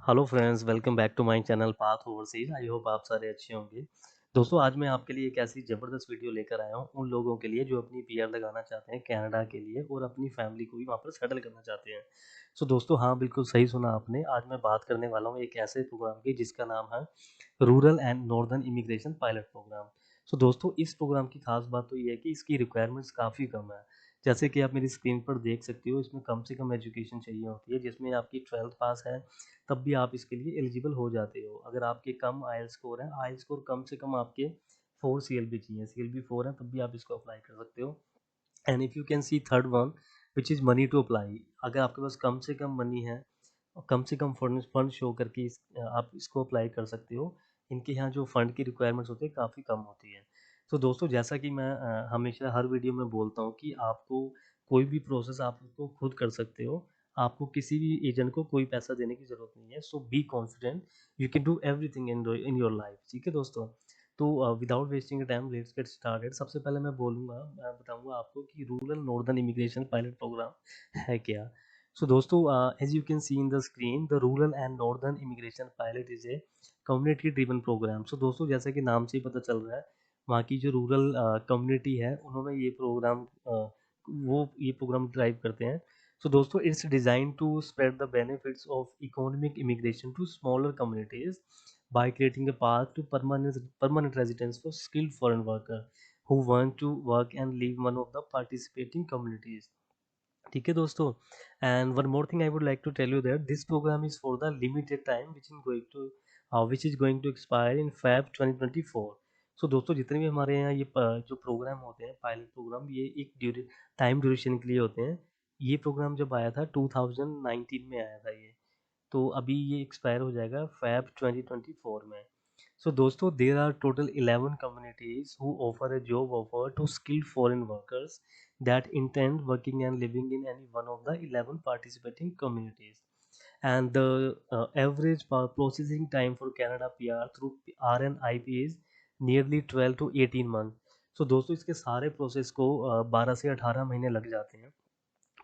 Hello friends, welcome back to my channel Path Overseas. I hope आप सारे अच्छे होंगे। दोस्तों, आज मैं आपके लिए एक ऐसी ज़बरदस्त वीडियो लेकर आया हूँ उन लोगों के लिए जो अपनी पीआर लगाना चाहते हैं कनाडा के लिए और अपनी फैमिली को भी वहाँ पर सेटल करना चाहते हैं। सो दोस्तों, हाँ, बिल्कुल सही सुना आपने। आज मैं बात करने वाला हूँ एक ऐसे प्रोग्राम की जिसका नाम है rural and northern immigration pilot program. So दोस्तों, इस प्रोग्राम की खास बात तो ये है कि इसकी रिक्वायरमेंट्स काफ़ी कम है। जैसे कि आप मेरी स्क्रीन पर देख सकते हो, इसमें कम से कम एजुकेशन चाहिए होती है, जिसमें आपकी 12th पास है तब भी आप इसके लिए एलिजिबल हो जाते हो। अगर आपके कम आईएलटीएस स्कोर है, आईएलटीएस स्कोर कम से कम आपके 4 सीएलबी चाहिए, सीएलबी 4 है तब भी आप इसको अप्लाई कर सकते हो। And if you can see third one which is money to apply. अगर आपके पास कम से कम मनी है और कम से कम फंड फंड शो करके आप इसको अप्लाई कर सकते हो। इनके यहाँ जो फंड की रिक्वायरमेंट्स होती है काफ़ी कम होती है। तो दोस्तों, जैसा कि मैं हमेशा हर वीडियो में बोलता हूँ कि आपको कोई भी प्रोसेस आप उसको खुद कर सकते हो। आपको किसी भी एजेंट को कोई पैसा देने की ज़रूरत नहीं है। So be confident, you can do everything in your life. ठीक है दोस्तों? तो without wasting time let's get started. सबसे पहले मैं बताऊंगा आपको कि rural northern immigration pilot program है क्या। सो दोस्तों, as you can see in the screen, the rural and northern immigration pilot is a community driven program. So दोस्तों, जैसा कि नाम से ही पता चल रहा है, वहाँ की जो रूरल कम्युनिटी है उन्होंने ये प्रोग्राम ड्राइव करते हैं। सो दोस्तों, it's design to spread the benefits of economic immigration to smaller communities by creating a path to permanent residence for skilled foreign worker who want to work and live one of the participating communities. ठीक है दोस्तों, and one more thing I would like to tell you that this program is for the limited time which is going to expire in Feb 2024। So दोस्तों, जितने भी हमारे यहाँ जो programme होते हैं पायलट प्रोग्राम, ये एक टाइम ड्यूरेशन के लिए होते हैं। ये प्रोग्राम जब आया था 2019 में आया था ये, तो अभी ये एक्सपायर हो जाएगा फैब 2024 में। सो दोस्तों, there are total 11 communities who offer a job offer to skilled foreign workers that intend working and living in any one of the 11 participating communities. And the average processing time for Canada PR through RNIP is nearly 12 to 18 months. सो दोस्तों, इसके सारे process को 12 से 18 महीने लग जाते हैं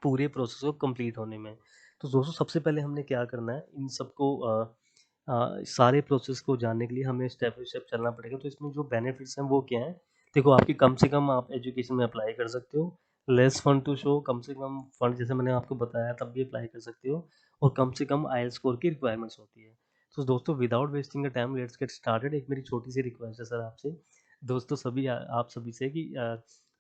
पूरे प्रोसेस को कंप्लीट होने में। तो दोस्तों, सबसे पहले हमने क्या करना है, इन सबको सारे प्रोसेस को जानने के लिए हमें स्टेप बाय स्टेप चलना पड़ेगा। तो इसमें जो बेनिफिट्स हैं वो क्या हैं? देखो, आपकी कम से कम आप एजुकेशन में अप्लाई कर सकते हो। लेस फंड टू शो, कम से कम फंड जैसे मैंने आपको बताया तब भी अप्लाई कर सकते हो। और कम से कम आईएलटीएस स्कोर की रिक्वायरमेंट्स होती है। तो दोस्तों, without wasting the time let's get started. एक मेरी छोटी सी रिक्वेस्ट है सर आपसे, दोस्तों, आप सभी से कि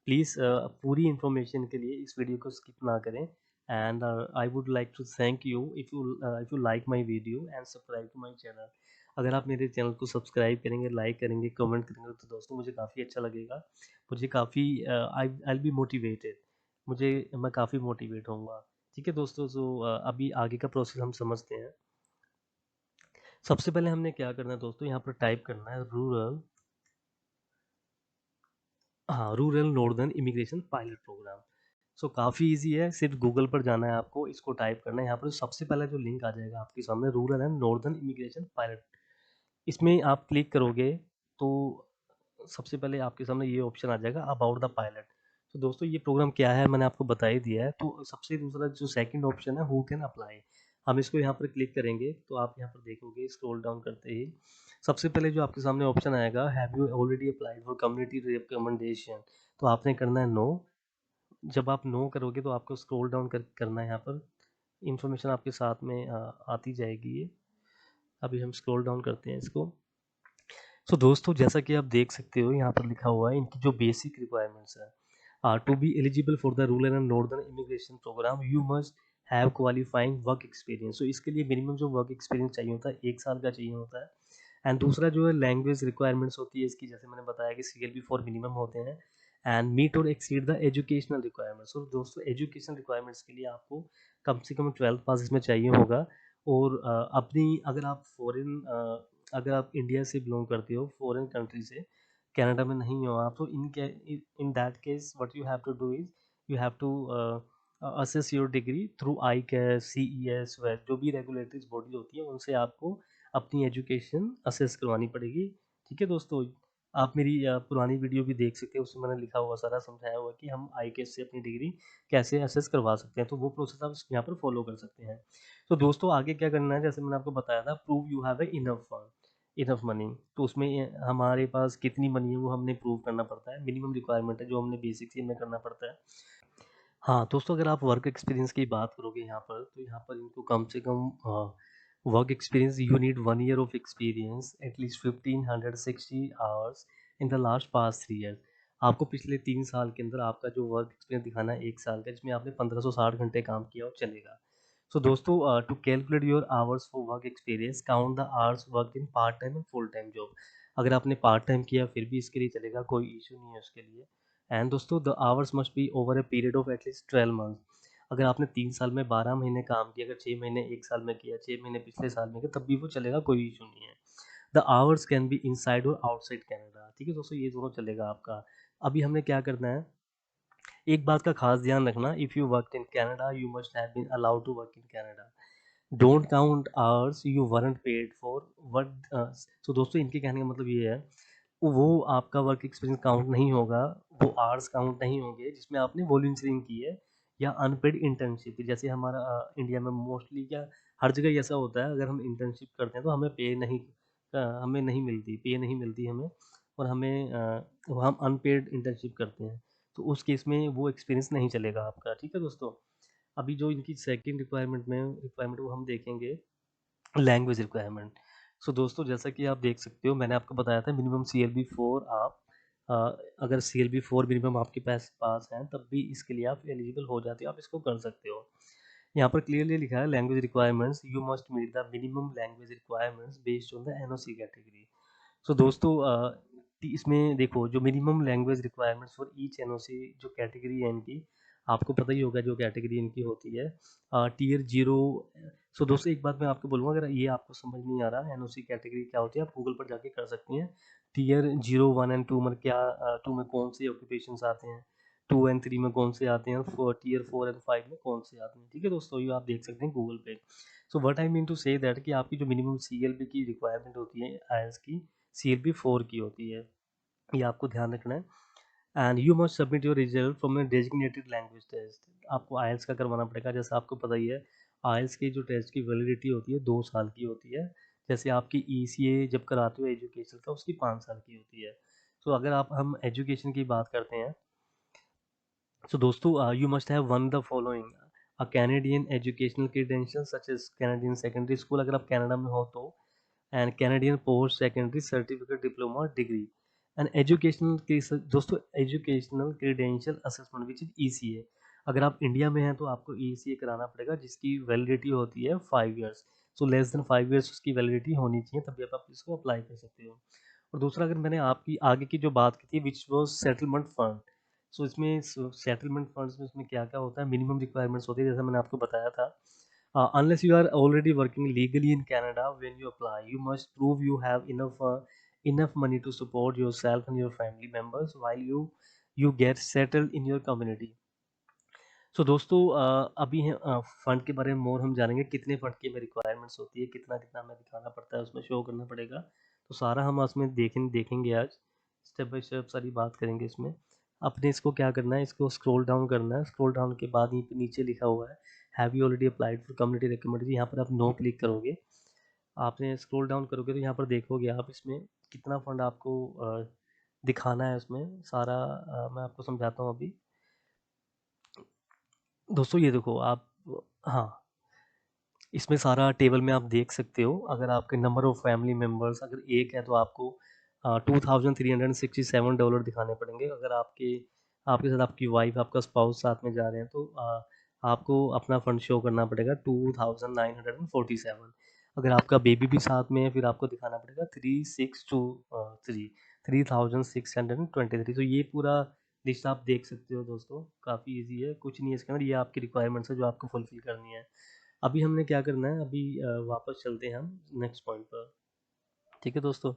प्लीज़ पूरी इन्फॉर्मेशन के लिए इस वीडियो को स्किप ना करें। And I would like to thank you if you like my video and subscribe to my channel. अगर आप मेरे चैनल को सब्सक्राइब करेंगे, लाइक करेंगे, कमेंट करेंगे तो दोस्तों मुझे काफ़ी अच्छा लगेगा। मुझे काफ़ी आई विल बी मोटिवेटेड। मैं काफ़ी मोटिवेट होऊंगा। ठीक है दोस्तों, अभी आगे का प्रोसेस हम समझते हैं। सबसे पहले हमने क्या करना है दोस्तों, यहाँ पर टाइप करना है rural northern immigration pilot program. So काफ़ी इजी है, सिर्फ गूगल पर जाना है आपको, इसको टाइप करना है। यहाँ पर सबसे पहला जो लिंक आ जाएगा आपके सामने, rural and northern immigration pilot, इसमें आप क्लिक करोगे तो सबसे पहले आपके सामने ये ऑप्शन आ जाएगा अबाउट द पायलट। तो दोस्तों, ये प्रोग्राम क्या है मैंने आपको बता ही दिया है। तो सबसे दूसरा जो सेकंड ऑप्शन है, हु कैन अप्लाई, हम इसको यहाँ पर क्लिक करेंगे तो आप यहाँ पर देखोगे स्क्रॉल डाउन करते ही सबसे पहले जो आपके सामने ऑप्शन आएगा, have you already applied for community recommendation, तो आपने करना है नो। जब आप नो करोगे तो आपको स्क्रॉल डाउन करना है, यहाँ पर इंफॉर्मेशन आपके साथ में आती जाएगी ये। अभी हम स्क्रॉल डाउन करते हैं इसको। सो दोस्तों, जैसा कि आप देख सकते हो यहाँ पर लिखा हुआ है इनकी जो बेसिक रिक्वायरमेंट्स है। To be eligible for the rural and northern immigration program you must have qualifying work experience. So इसके लिए मिनिमम जो वर्क एक्सपीरियंस चाहिए होता है 1 साल का चाहिए होता है। एंड दूसरा जो है लैंग्वेज रिक्वायरमेंट्स होती है इसकी, जैसे मैंने बताया कि CLB 4 मिनिमम होते हैं। एंड मीट और एक्सीड द एजुकेशनल रिक्वायरमेंट्स। तो दोस्तों, एजुकेशन रिक्वायरमेंट्स के लिए आपको कम से कम 12th पास इसमें चाहिए होगा। और अपनी अगर आप इंडिया से बिलोंग करते हो, फॉरेन कंट्री से, कनाडा में नहीं हो आप, तो in that case what you have to do is you have to assess your degree through ICAS CES व जो भी रेगुलेटरी बॉडी होती है उनसे आपको अपनी एजुकेशन असेस करवानी पड़ेगी। ठीक है दोस्तों, आप मेरी पुरानी वीडियो भी देख सकते हैं, उसमें मैंने लिखा हुआ सारा समझाया हुआ कि हम ICAS से अपनी डिग्री कैसे असेस करवा सकते हैं, तो वो प्रोसेस आप यहाँ पर फॉलो कर सकते हैं। तो दोस्तों आगे क्या करना है, जैसे मैंने आपको बताया था, prove you have a enough fund, enough money. तो उसमें हमारे पास कितनी मनी है वो हमने प्रूव करना पड़ता है, मिनिमम रिक्वायरमेंट है जो हमने बेसिक सी में करना पड़ता है। हाँ दोस्तों, अगर आप वर्क एक्सपीरियंस की बात करोगे यहाँ पर, तो यहाँ पर इनको कम से कम work experience, you need 1 year of experience, at least 1560 hours in the last pass 3 years। आपको पिछले 3 साल के अंदर आपका जो वर्क एक्सपीरियंस दिखाना है 1 साल का, जिसमें आपने 1560 घंटे काम किया और चलेगा। सो दोस्तों, to calculate your hours for work experience, count the hours work in part time and full time job. अगर आपने पार्ट टाइम किया फिर भी इसके लिए चलेगा, कोई इशू नहीं है उसके लिए। एंड दोस्तों, the hours must be over a period of at least 12 months। अगर आपने 3 साल में 12 महीने काम किया, अगर 6 महीने 1 साल में किया, 6 महीने पिछले साल में किया, तब भी वो चलेगा, कोई इशू नहीं है। The hours can be inside और आउटसाइड कैनेडा। ठीक है दोस्तों, ये दोनों चलेगा आपका। अभी हमने क्या करना है, एक बात का खास ध्यान रखना, if you work in Canada you must have been allowed to work in Canada. Don't count hours you weren't paid for work. तो दोस्तों, इनके कहने का मतलब ये है, वो आपका वर्क एक्सपीरियंस काउंट नहीं होगा, वो आवर्स काउंट नहीं होंगे जिसमें आपने वॉलंटियरिंग की है या अनपेड इंटर्नशिप। जैसे हमारा इंडिया में मोस्टली क्या, हर जगह ऐसा होता है, अगर हम इंटर्नशिप करते हैं तो हमें पे नहीं, हमें नहीं मिलती, पे नहीं मिलती हमें, और हमें हम अनपेड इंटर्नशिप करते हैं, तो उस केस में वो एक्सपीरियंस नहीं चलेगा आपका। ठीक है दोस्तों, अभी जो इनकी सेकंड रिक्वायरमेंट वो हम देखेंगे, लैंग्वेज रिक्वायरमेंट। सो दोस्तों, जैसा कि आप देख सकते हो, मैंने आपको बताया था मिनिमम CLB 4 आप अ, अगर CLB 4 मिनिमम आपके पास है, तब भी इसके लिए आप एलिजिबल हो जाते हो, आप इसको कर सकते हो। यहाँ पर क्लियरली लिखा है, language requirements, you must meet the minimum language requirements based on the NOC category. So दोस्तों, इसमें देखो, जो minimum language requirements for each NOC जो कैटेगरी है इनकी, आपको पता ही होगा जो कैटेगरी इनकी होती है, Tier 0। सो दोस्तों, एक बात मैं आपको बोलूँगा, अगर ये आपको समझ नहीं आ रहा NOC कैटेगरी क्या होती है, आप गूगल पर जाके कर सकते हैं। Tier 0, 1 एंड 2 में क्या, 2 में कौन से ऑक्यूपेशंस आते हैं, 2 एंड 3 में कौन से आते हैं, Tier 4 एंड 5 में कौन से आते हैं। ठीक है दोस्तों, ये आप देख सकते हैं गूगल पे। So what I mean to say that, कि आपकी जो मिनिमम CLB की रिक्वायरमेंट होती है आईएलटीएस की, CLB 4 की होती है, ये आपको ध्यान रखना है। And you must submit your result from a designated language test. आपको आईएलटीएस का करवाना पड़ेगा, जैसा आपको पता ही है, आईएलटीएस की जो टेस्ट की वैलिडिटी होती है 2 साल की होती है। जैसे आपकी ECA जब कराते हो एजुकेशन का, उसकी 5 साल की होती है। तो अगर हम एजुकेशन की बात करते हैं, so दोस्तों, you must have won the following: a Canadian educational credential such as Canadian secondary school अगर आप कनाडा में हो तो, and Canadian post secondary certificate diploma degree, and दोस्तों educational credential assessment which is ECA। अगर आप India में हैं तो आपको ECA कराना पड़ेगा, जिसकी वैलिडिटी होती है 5 years। So less than 5 years उसकी वैलिडिटी होनी चाहिए, तभी आप इसको अप्लाई कर सकते हो। और दूसरा, अगर मैंने आपकी आगे की जो बात की थी, विच वॉज सेटलमेंट फंड। सो इसमें सेटलमेंट फंड्स में इसमें क्या क्या होता है, मिनिमम रिक्वायरमेंट्स होती है, जैसा मैंने आपको बताया था। Unless you are already working legally in Canada, when you apply you must prove you have enough money to support yourself and your family members while you get settled in your community. So दोस्तों, अभी fund के बारे में मोर हम जानेंगे, कितने fund की हमें रिक्वायरमेंट्स होती है, कितना कितना हमें दिखाना पड़ता है, उसमें शो करना पड़ेगा। तो सारा हम उसमें देखेंगे आज, स्टेप बाय स्टेप सारी बात करेंगे इसमें। अपने इसको क्या करना है, इसको स्क्रॉल डाउन करना है, स्क्रॉल डाउन के बाद यहीं पे नीचे लिखा हुआ है, have you already applied for community recommended, यहाँ पर आप नो क्लिक करोगे। आपने स्क्रॉल डाउन करोगे तो यहाँ पर देखोगे आप इसमें कितना फंड आपको दिखाना है, उसमें सारा मैं आपको समझाता हूँ अभी। दोस्तों ये देखो आप, हाँ, इसमें सारा टेबल में आप देख सकते हो। अगर आपके नंबर ऑफ फैमिली मेम्बर्स अगर एक है तो आपको $2,367 दिखाने पड़ेंगे। अगर आपके आपके साथ आपकी वाइफ, आपका स्पाउस साथ में जा रहे हैं तो आपको अपना फंड शो करना पड़ेगा 2,947। अगर आपका बेबी भी साथ में है फिर आपको दिखाना पड़ेगा 3,623। तो ये पूरा लिस्ट आप देख सकते हो दोस्तों, काफ़ी इजी है, कुछ नहीं है इसके अंदर, ये आपकी रिक्वायरमेंट्स है जो आपको फुलफिल करनी है। अभी हमने क्या करना है, अभी वापस चलते हैं हम नेक्स्ट पॉइंट पर। ठीक है दोस्तों,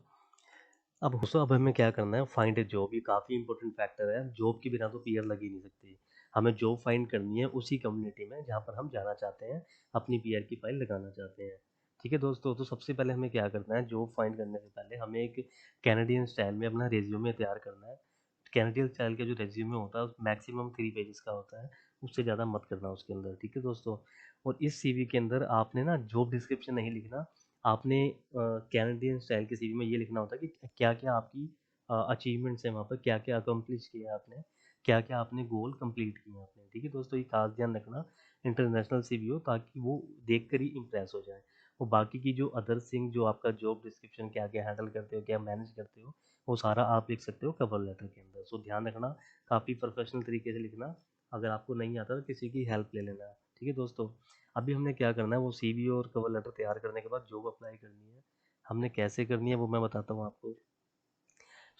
अब हमें क्या करना है, फाइंड ए जॉब। ये काफ़ी इंपॉर्टेंट फैक्टर है, जॉब के बिना तो पीआर लग ही नहीं सकती। हमें जॉब फाइंड करनी है उसी कम्युनिटी में जहाँ पर हम जाना चाहते हैं, अपनी पीआर की फाइल लगाना चाहते हैं। ठीक है दोस्तों, तो सबसे पहले हमें क्या करना है, जॉब फाइंड करने से पहले हमें एक कैनेडियन स्टाइल में अपना रेज्यूमे तैयार करना है। कैनेडियन स्टाइल का जो रेज्यूमे होता है मैक्सिमम 3 पेजेस का होता है। उससे ज़्यादा मत करना उसके अंदर, ठीक है दोस्तों। और इस सीवी के अंदर आपने ना जॉब डिस्क्रिप्शन नहीं लिखना, आपने कैनेडियन स्टाइल के सीवी में ये लिखना होता है कि क्या क्या आपकी अचीवमेंट्स हैं वहाँ पर, क्या क्या अकम्प्लिश किया आपने, क्या क्या आपने गोल कंप्लीट किए आपने, ठीक है दोस्तों। ये खास ध्यान रखना इंटरनेशनल सीवी हो, ताकि वो देख कर ही इम्प्रेस हो जाए। और बाकी की जो अदर थिंग, जो आपका जॉब डिस्क्रिप्शन क्या क्या हैंडल करते हो, क्या मैनेज करते हो, वो सारा आप लिख सकते हो कवर लेटर के अंदर। सो ध्यान रखना, काफ़ी प्रोफेशनल तरीके से लिखना। अगर आपको नहीं आता तो किसी की हेल्प ले लेना, ठीक है दोस्तों। अभी हमने क्या करना है, वो सीवी और कवर लेटर तैयार करने के बाद जॉब अप्लाई करनी है। हमने कैसे करनी है वो मैं बताता हूँ आपको।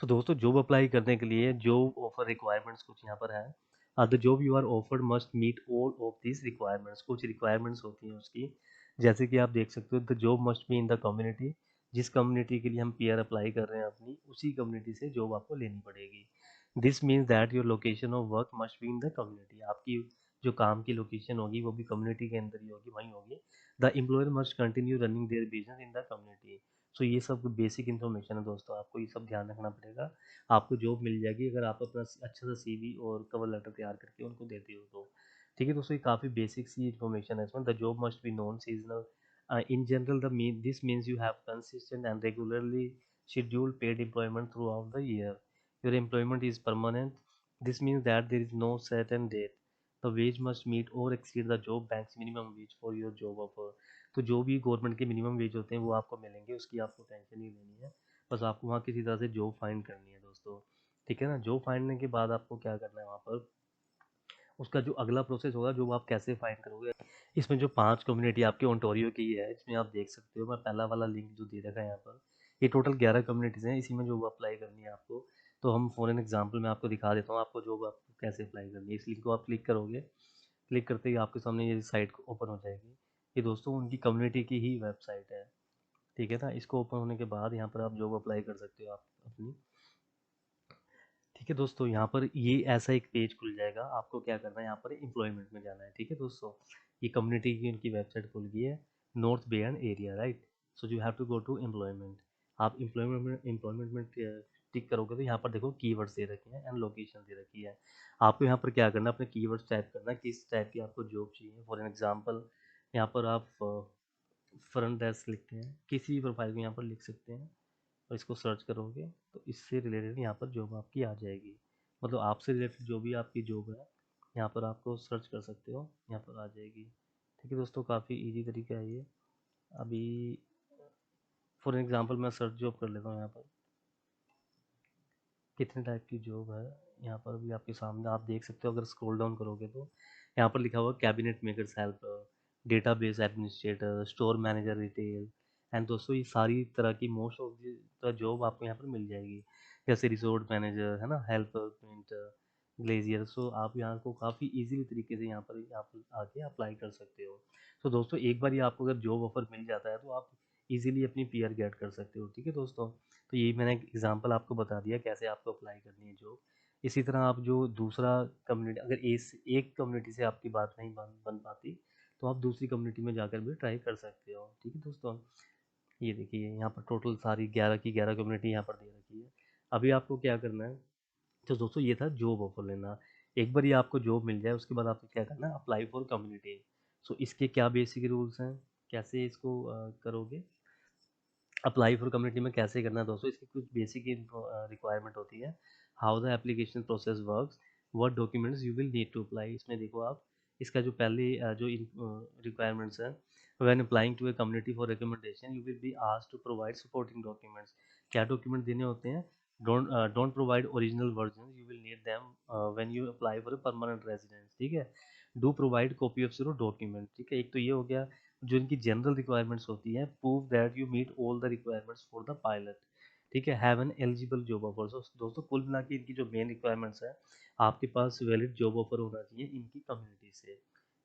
तो दोस्तों जॉब अप्लाई करने के लिए जॉब ऑफर रिक्वायरमेंट्स कुछ यहाँ पर है। The job you are offered must meet all of this requirements. कुछ रिक्वायरमेंट्स होती हैं उसकी, जैसे कि आप देख सकते हो, the job must be in the community. जिस कम्युनिटी के लिए हम पीआर अप्लाई कर रहे हैं अपनी, उसी कम्युनिटी से जॉब आपको लेनी पड़ेगी। This means that your location of work must be in the community. आपकी जो काम की लोकेशन होगी वो भी कम्युनिटी के अंदर ही होगी, वहीं होगी। The employer must continue running their business in the community. So ये सब बेसिक इन्फॉर्मेशन है दोस्तों, आपको ये सब ध्यान रखना पड़ेगा। आपको जॉब मिल जाएगी अगर आप अपना अच्छा सा सीवी और कवर लेटर तैयार करके उनको देते हो तो, ठीक है दोस्तों। ये काफ़ी बेसिक सी इन्फॉर्मेशन है इसमें। The job must B non seasonal in general, the mean this means you have consistent and regularly scheduled paid employment throughout the year. Your employment is permanent. This means that there is no certain date. The wage must meet or exceed the job bank's minimum wage for your job offer. तो जो भी government के minimum wage होते हैं वो आपको मिलेंगे, उसकी आपको टेंशन नहीं लेनी है। बस आपको वहाँ किसी तरह से जॉब फाइंड करनी है दोस्तों, ठीक है ना। जॉब फाइंडने के बाद आपको क्या करना है वहाँ पर, उसका जो अगला प्रोसेस होगा, जॉब आप कैसे फाइंड करोगे। इसमें जो 5 कम्युनिटी आपके ओंटारियो की है, इसमें आप देख सकते हो, मैं पहला वाला लिंक जो दे रखा है यहाँ पर, ये टोटल 11 कम्युनिटीज़ हैं, इसी में जॉब अप्लाई करनी है आपको। तो हम फॉर एन एग्जांपल मैं आपको दिखा देता हूँ आपको जॉब आपको कैसे अप्लाई करनी है। इस लिंक को आप क्लिक करोगे, क्लिक करते ही आपके सामने ये साइट ओपन हो जाएगी। ये दोस्तों उनकी कम्युनिटी की ही वेबसाइट है, ठीक है ना। इसको ओपन होने के बाद यहाँ पर आप जॉब अप्लाई कर सकते हो आप अपनी, ठीक है दोस्तों। यहाँ पर ये ऐसा एक पेज खुल जाएगा, आपको क्या करना है, यहाँ पर एम्प्लॉयमेंट में जाना है, ठीक है दोस्तों। ये कम्युनिटी की उनकी वेबसाइट खुल गई है, North Bay and area, right. So you have to go to employment. आप एम्प्लॉयमेंट में टिक करोगे तो यहाँ पर देखो कीवर्ड्स दे रखे हैं एंड लोकेशन दे रखी है। आपको यहाँ पर क्या करना है, अपने कीवर्ड्स टाइप करना है, किस टाइप की आपको जॉब चाहिए। फॉर एन एग्जाम्पल यहाँ पर आप फ्रंट डेस्क लिखते हैं, किसी भी प्रोफाइल को यहाँ पर लिख सकते हैं, और इसको सर्च करोगे तो इससे रिलेटेड यहाँ पर जॉब आपकी आ जाएगी। मतलब आपसे रिलेटेड जो भी आपकी जॉब है, यहाँ पर आपको सर्च कर सकते हो, यहाँ पर आ जाएगी, ठीक है दोस्तों। काफ़ी इजी तरीका है ये। अभी फॉर एग्जांपल मैं सर्च जॉब कर लेता हूँ, यहाँ पर कितने टाइप की जॉब है, यहाँ पर भी आपके सामने आप देख सकते हो। अगर स्क्रॉल डाउन करोगे तो यहाँ पर लिखा हुआ cabinet makers helper, database administrator, store manager retail. And दोस्तों ये सारी तरह की मोस्ट ऑफ द जॉब आपको यहाँ पर मिल जाएगी, जैसे रिसोर्ट मैनेजर है ना, हेल्पर, पेंटर, ग्लेजियर। सो आप यहाँ को काफ़ी इजीली तरीके से यहाँ पर आके अप्लाई कर सकते हो। तो दोस्तों एक बार ये आपको अगर जॉब ऑफर मिल जाता है तो आप इजीली अपनी पीआर गेट कर सकते हो, ठीक है दोस्तों। तो यही मैंने एक एग्जांपल आपको बता दिया कैसे आपको अप्लाई करनी है जॉब। इसी तरह आप जो दूसरा कम्युनिटी, अगर एक कम्युनिटी से आपकी बात नहीं बन पाती तो आप दूसरी कम्युनिटी में जाकर भी ट्राई कर सकते हो, ठीक है दोस्तों। ये देखिए यहाँ पर टोटल सारी 11 की 11 कम्युनिटी यहाँ पर दे रखी है। अभी आपको क्या करना है, तो दोस्तों ये था जॉब ऑफर लेना। एक बार ये आपको जॉब मिल जाए उसके बाद आपको क्या करना है, अप्लाई फॉर कम्युनिटी। सो इसके क्या बेसिक रूल्स हैं, कैसे इसको करोगे, अप्लाई फॉर कम्युनिटी में कैसे करना है दोस्तों। इसकी कुछ बेसिक रिक्वायरमेंट होती है। How the application process works, what documents you will need to apply. इसमें देखो आप, इसका जो पहले जो रिक्वायरमेंट्स हैं, when applying to a community for recommendation you will be asked to provide supporting documents. क्या डॉक्यूमेंट देने होते हैं, don't provide original version, you will need them when you apply for a permanent residence, ठीक है। Do provide copy of your document, ठीक है। एक तो ये हो गया जो इनकी जनरल रिक्वायरमेंट्स होती हैं। Prove that you meet all the requirements for the pilot, ठीक है। Have an eligible job offer. So दोस्तों कुल मिला के इनकी जो मेन रिक्वायरमेंट्स है, आपके पास वैलिड जॉब ऑफर होना चाहिए इनकी कम्युनिटी से,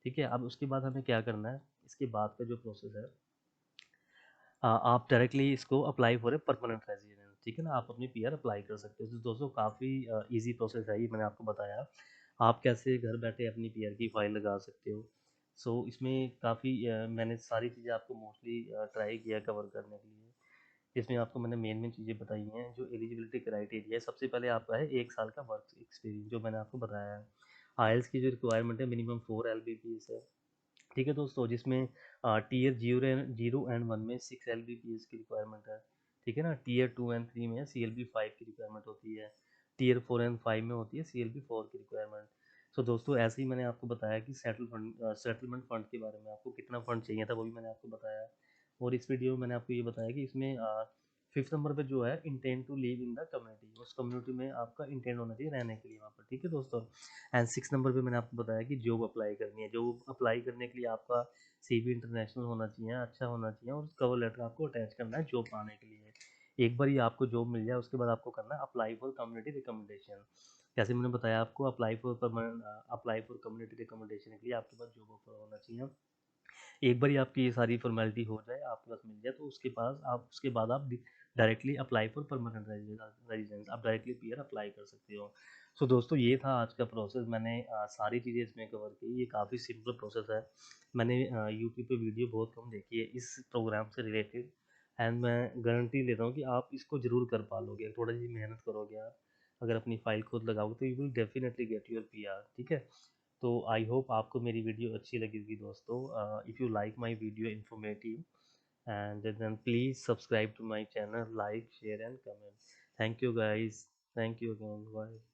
ठीक है। अब उसके बाद हमें क्या करना है, इसके बाद का जो प्रोसेस है, आप डायरेक्टली इसको apply for a permanent residence, ठीक है ना। आप अपनी पीआर अप्लाई कर सकते हो। तो दोस्तों काफ़ी इजी प्रोसेस है, ये मैंने आपको बताया आप कैसे घर बैठे अपनी पीआर की फाइल लगा सकते हो। सो इसमें काफ़ी मैंने सारी चीज़ें आपको मोस्टली ट्राई किया कवर करने के लिए। इसमें आपको मैंने मेन मेन चीज़ें बताई हैं। जो एलिजिबिलिटी क्राइटेरिया है, सबसे पहले आपका है 1 साल का वर्क एक्सपीरियंस, जो मैंने आपको बताया है। आइल्स की जो रिक्वायरमेंट है मिनिमम 4 LBPS है। ठीक है दोस्तों, जिसमें टीयर 0 एंड 1 में 6 LBPS की रिक्वायरमेंट है। ठीक है ना, टीयर 2 एंड 3 में CLB 5 की रिक्वायरमेंट होती है, टीयर 4 एंड 5 में होती है CLB 4 की रिक्वायरमेंट। सो दोस्तों, ऐसे ही मैंने आपको बताया कि सेटलमेंट फंड के बारे में, आपको कितना फंड चाहिए था वो भी मैंने आपको बताया। और इस वीडियो में मैंने आपको ये बताया कि इसमें 5th नंबर पे जो है, intent to live in the community, उस कम्युनिटी में आपका इंटेंट होना चाहिए रहने के लिए वहाँ पर। ठीक है दोस्तों, एंड 6 नंबर पे मैंने आपको बताया कि जॉब अप्लाई करनी है। जॉब अप्लाई करने के लिए आपका CV इंटरनेशनल होना चाहिए, अच्छा होना चाहिए, और कवर लेटर आपको अटैच करना है जॉब पाने के लिए। एक बार ही आपको जॉब मिल जाए उसके बाद आपको करना है अप्लाई फॉर कम्युनिटी रिकमेंडेशन। जैसे मैंने बताया आपको, अप्लाई फॉर कम्युनिटी रिकमेंडेशन के लिए आपके पास जॉब ऑफर होना चाहिए। एक बार ही आपकी ये सारी फॉर्मेलिटी हो जाए, आपके पास मिल जाए, तो उसके बाद आप directly apply for permanent residence, आप डायरेक्टली पीआर अप्लाई कर सकते हो। सो दोस्तों, ये था आज का प्रोसेस। मैंने सारी चीज़ें इसमें कवर की। ये काफ़ी सिंपल प्रोसेस है। मैंने यूट्यूब पे वीडियो बहुत कम देखी है इस प्रोग्राम से रिलेटेड, एंड मैं गारंटी लेता हूँ कि आप इसको ज़रूर कर पालोगे। थोड़ा सी मेहनत करोगे आप, अगर अपनी फाइल खुद लगाओगे, तो you will definitely get your PR. ठीक है, तो आई होप आपको मेरी वीडियो अच्छी लगी होगी दोस्तों। If you like my video informative, and then please subscribe to my channel, like, share and comment. Thank you guys. Thank you again. Bye.